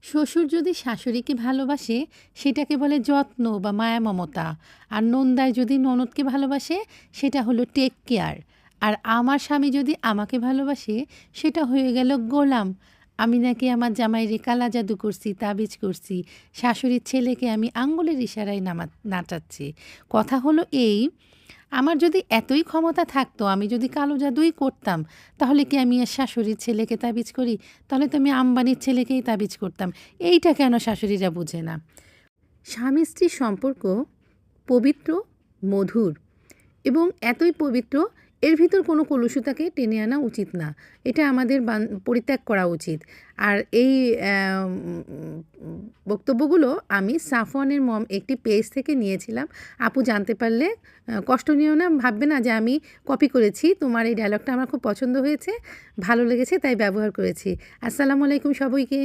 শ্বশুর যদি শাশুড়িকে ভালোবাসে সেটাকে বলে যত্ন বা মায়া মমতা, আর নন্দায় যদি ননদকে ভালোবাসে সেটা হলো টেক কেয়ার, আর আমার স্বামী যদি আমাকে ভালোবাসে সেটা হয়ে গেল গোলাম। আমি নাকি আমার জামাইরে কালা জাদু করছি, তাবিজ করছি, শাশুড়ির ছেলেকে আমি আঙ্গুলের ইশারায় নাচাচ্ছি। কথা হলো এই, আমার যদি এতই ক্ষমতা থাকতো, আমি যদি কালো জাদুই করতাম, তাহলে কি আমি আর শাশুড়ির ছেলেকে তাবিজ করি? তাহলে তো আমি আম্বানির ছেলেকেই তাবিজ করতাম। এইটা কেন শাশুড়িরা বুঝে না? স্বামী স্ত্রীর সম্পর্ক পবিত্র, মধুর এবং এতই পবিত্র, এর ভিতর কোনো কলুষতাকে টেনে আনা উচিত না। এটা আমাদের পরিত্যাগ করা উচিত। আর এই বক্তব্যগুলো আমি সাফওয়ানের মম একটি পেজ থেকে নিয়েছিলাম। আপু জানতে পারলে কষ্ট নিও না, ভাববে না যে আমি কপি করেছি। তোমার এই ডায়লগটা আমার খুব পছন্দ হয়েছে, ভালো লেগেছে, তাই ব্যবহার করেছি। আসসালামু আলাইকুম সবাইকে।